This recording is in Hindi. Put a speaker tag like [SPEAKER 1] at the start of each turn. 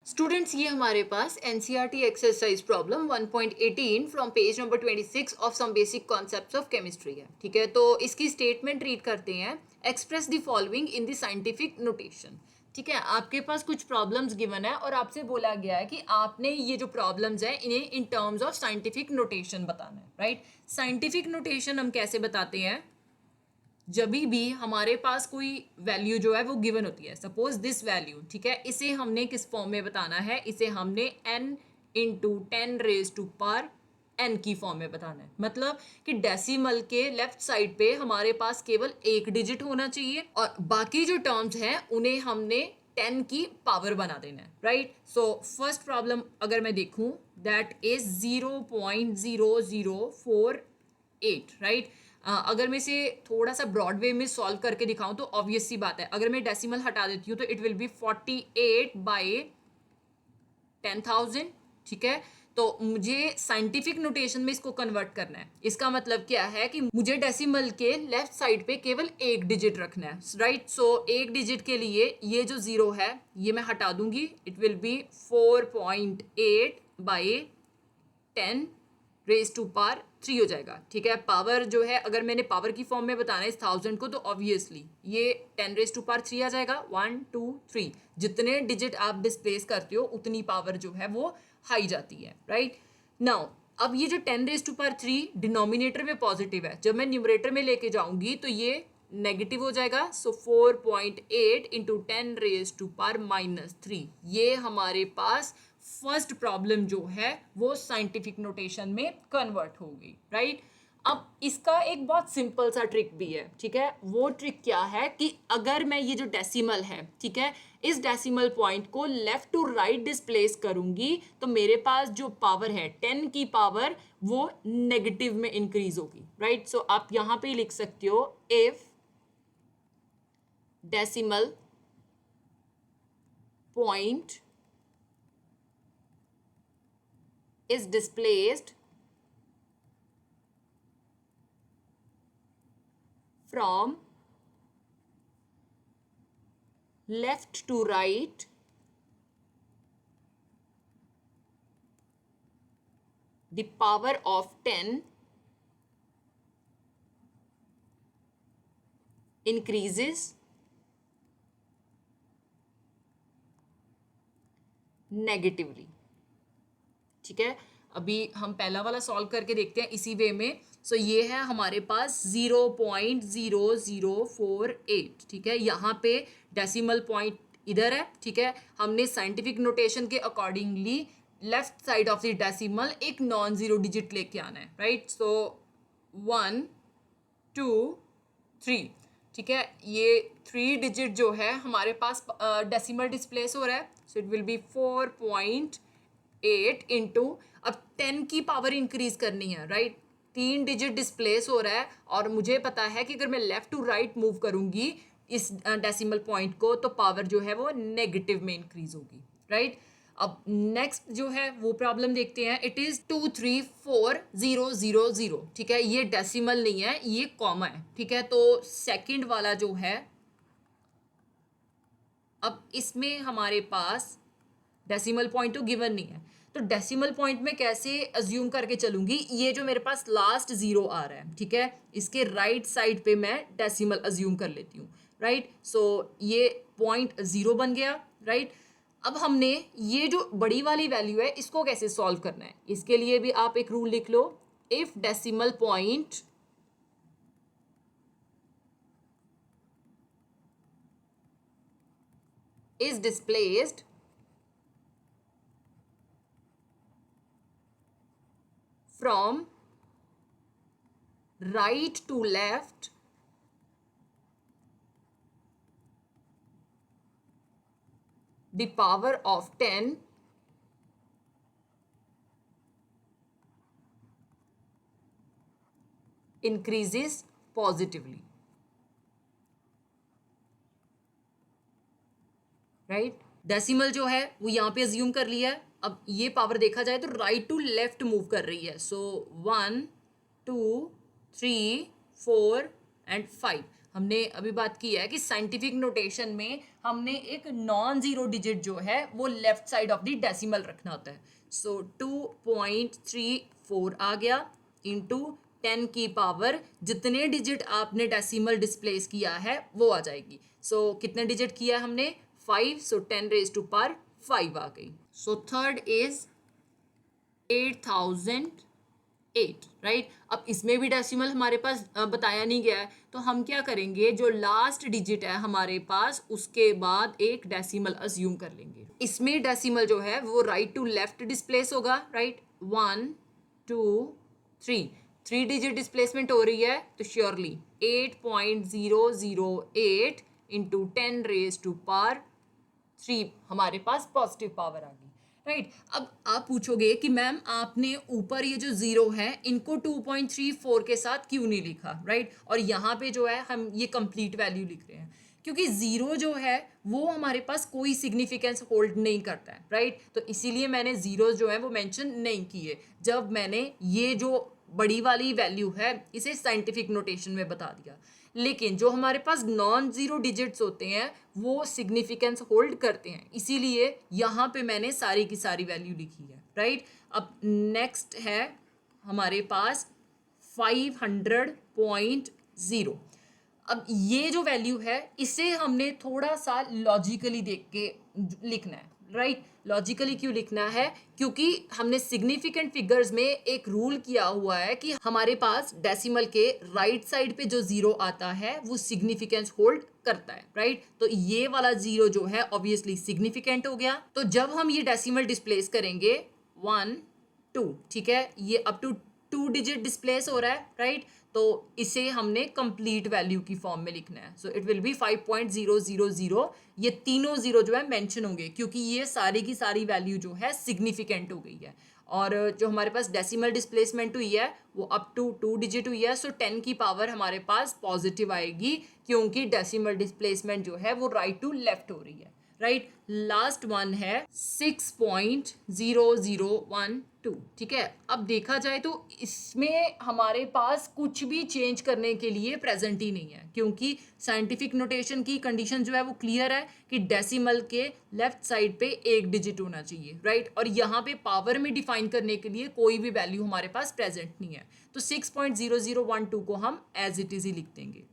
[SPEAKER 1] स्टूडेंट्स, ये हमारे पास NCERT exercise problem 1.18 from page number 26 of some basic concepts of chemistry है। ठीक है, तो इसकी स्टेटमेंट रीड करते हैं। Express the following in the scientific notation. ठीक है, आपके पास कुछ प्रॉब्लम्स गिवन है और आपसे बोला गया है कि आपने ये जो प्रॉब्लम्स है इन्हें in terms of scientific notation बताना है। राइट, साइंटिफिक नोटेशन हम कैसे बताते हैं? जब भी हमारे पास कोई वैल्यू जो है वो गिवन होती है, सपोज दिस वैल्यू, ठीक है, इसे हमने किस फॉर्म में बताना है? इसे हमने n into 10 raise to power n की फॉर्म में बताना है। मतलब कि डेसिमल के लेफ्ट साइड पे हमारे पास केवल एक डिजिट होना चाहिए और बाकी जो टर्म्स हैं उन्हें हमने 10 की पावर बना देना है। राइट, सो फर्स्ट प्रॉब्लम अगर मैं देखूं, दैट इज 0.0048। राइट, अगर मैं इसे थोड़ा सा ब्रॉड वे में सॉल्व करके दिखाऊं तो ऑब्वियस सी बात है, अगर मैं डेसिमल हटा देती हूँ तो इट विल बी 48/10,000। ठीक है, तो मुझे साइंटिफिक नोटेशन में इसको कन्वर्ट करना है। इसका मतलब क्या है कि मुझे डेसिमल के लेफ्ट साइड पे केवल एक डिजिट रखना है। राइट, सो एक डिजिट के लिए ये जो जीरो है ये मैं हटा दूंगी, it will be 4.8/10 raise to power 3 हो जाएगा। ठीक है, पावर जो है अगर मैंने पावर की फॉर्म में बताना है इस 1000 को, तो ऑब्वियसली ये 10 रेज टू पावर 3 आ जाएगा। 1 2 3, जितने डिजिट आप डिस्प्लेस करते हो उतनी पावर जो है वो हाई जाती है। राइट, नाउ अब ये जो 10 रेज टू पावर 3 डिनोमिनेटर में पॉजिटिव है, जब मैं न्यूमरेटर में लेके जाऊंगी तो ये नेगेटिव हो जाएगा। सो 4.8 इंटू 10 रेज टू पावर -3, ये हमारे पास फर्स्ट प्रॉब्लम जो है वो साइंटिफिक नोटेशन में कन्वर्ट होगी। राइट, अब इसका एक बहुत सिंपल सा ट्रिक भी है। ठीक है, वो ट्रिक क्या है कि अगर मैं ये जो डेसिमल है, ठीक है, इस डेसिमल पॉइंट को लेफ्ट टू राइट डिस्प्लेस करूंगी तो मेरे पास जो पावर है 10 की पावर वो नेगेटिव में इंक्रीज होगी। राइट, सो आप यहां पे लिख सकते हो, if decimal point is displaced from left to right, the power of 10 increases negatively। ठीक है, अभी हम पहला वाला सॉल्व करके देखते हैं इसी वे में। सो ये है हमारे पास 0.0048। ठीक है, यहाँ पे डेसिमल पॉइंट इधर है। ठीक है, हमने साइंटिफिक नोटेशन के accordingly left side of the decimal एक नॉन जीरो डिजिट लेके आना है। राइट, सो 1 2 3। ठीक है, ये 3 डिजिट जो है हमारे पास डेसिमल डिस्प्लेस हो रहा है। So it will B 4.8 into, अब 10 की पावर इंक्रीज करनी है। राइट, 3 डिजिट डिस्प्लेस हो रहा है और मुझे पता है कि अगर मैं लेफ्ट टू राइट मूव करूंगी इस डेसिमल पॉइंट को तो पावर जो है वो नेगेटिव में इंक्रीज होगी। राइट, अब नेक्स्ट जो है वो प्रॉब्लम देखते हैं। It is 234,000। ठीक है, ये डेसिमल नहीं है, ये कॉमा है। ठीक है, तो सेकंड वाला जो है, अब इसमें हमारे पास डेसिमल पॉइंट तो गिवन नहीं है, तो डेसिमल पॉइंट में कैसे अज्यूम करके चलूंगी? ये जो मेरे पास लास्ट जीरो आ रहा है, ठीक है, इसके राइट साइड पे मैं डेसिमल अज्यूम कर लेती हूँ। राइट, सो ये पॉइंट जीरो बन गया। राइट, अब हमने ये जो बड़ी वाली वैल्यू है इसको कैसे सॉल्व करना है? इसके लिए भी आप एक रूल लिख लो, if decimal point is displaced from right to left, the power of 10 increases positively। Right, decimal जो है वो यहाँ पे अज्यूम कर लिया है। अब ये पावर देखा जाए तो राइट टू लेफ्ट मूव कर रही है। सो 1 2 3 4 एंड 5 हमने अभी बात की है कि साइंटिफिक नोटेशन में हमने एक नॉन जीरो डिजिट जो है वो left side of the decimal रखना होता है। सो 2.34 आ गया इंटू 10 की पावर जितने डिजिट आपने डेसिमल डिस्प्लेस किया है वो आ जाएगी। सो कितने डिजिट किया है हमने 5, सो 10 रेज टू पावर 5 आ गई। So third is 8008, right. अब इसमें भी डेसिमल हमारे पास बताया नहीं गया है, तो हम क्या करेंगे, जो लास्ट डिजिट है हमारे पास उसके बाद एक डेसिमल अज्यूम कर लेंगे। इसमें डेसिमल जो है वो राइट टू लेफ्ट डिस्प्लेस होगा, राइट। 1 2 3 3 डिजिट डिस्प्लेसमेंट हो रही है, तो surely 8.008 into 10 raise to power 3 हमारे पास पॉजिटिव पावर आ गई, राइट। अब आप पूछोगे कि मैम आपने ऊपर ये जो जीरो है इनको 2.34 के साथ क्यों नहीं लिखा, राइट। और यहाँ पे जो है हम ये कंप्लीट वैल्यू लिख रहे हैं क्योंकि जीरो जो है वो हमारे पास कोई सिग्निफिकेंस होल्ड नहीं करता है, राइट। तो इसीलिए मैंने जीरो जो है वो मेंशन नहीं किए जब मैंने ये जो बड़ी वाली वैल्यू है इसे साइंटिफिक नोटेशन में बता दिया। लेकिन जो हमारे पास नॉन जीरो डिजिट्स होते हैं वो सिग्निफिकेंस होल्ड करते हैं, इसीलिए यहाँ पे मैंने सारी की सारी वैल्यू लिखी है, राइट। अब नेक्स्ट है हमारे पास 500.0। अब ये जो वैल्यू है इसे हमने थोड़ा सा लॉजिकली देख के लिखना है, राइट। लॉजिकली क्यों लिखना है, क्योंकि हमने सिग्निफिकेंट फिगर्स में एक रूल किया हुआ है कि हमारे पास डेसिमल के राइट साइड पे जो जीरो आता है वो सिग्निफिकेंस होल्ड करता है, राइट। तो ये वाला जीरो जो है ऑब्वियसली सिग्निफिकेंट हो गया। तो जब हम ये डेसिमल डिस्प्लेस करेंगे 1 2, ठीक है, ये अप टू 2 डिजिट डिस्प्लेस हो रहा है, राइट। तो इसे हमने कंप्लीट वैल्यू की फॉर्म में लिखना है। So it will B 5.000। ये तीनों जीरो जो है मेंशन होंगे क्योंकि ये सारी की सारी वैल्यू जो है सिग्निफिकेंट हो गई है। और जो हमारे पास डेसिमल डिस्प्लेसमेंट हुई है वो अप टू 2 डिजिट हुई है। सो 10 की पावर हमारे पास पॉजिटिव आएगी क्योंकि डेसिमल डिस्प्लेसमेंट जो है वो राइट टू लेफ्ट हो रही है, राइट। लास्ट वन है 6.0012, ठीक है। अब देखा जाए तो इसमें हमारे पास कुछ भी चेंज करने के लिए प्रेजेंट ही नहीं है क्योंकि साइंटिफिक नोटेशन की कंडीशन जो है वो क्लियर है कि डेसिमल के लेफ्ट साइड पे एक डिजिट होना चाहिए, राइट। और यहाँ पे पावर में डिफाइन करने के लिए कोई भी वैल्यू हमारे पास प्रेजेंट नहीं है, तो 6.0012 को हम एज इट इज ही लिख देंगे।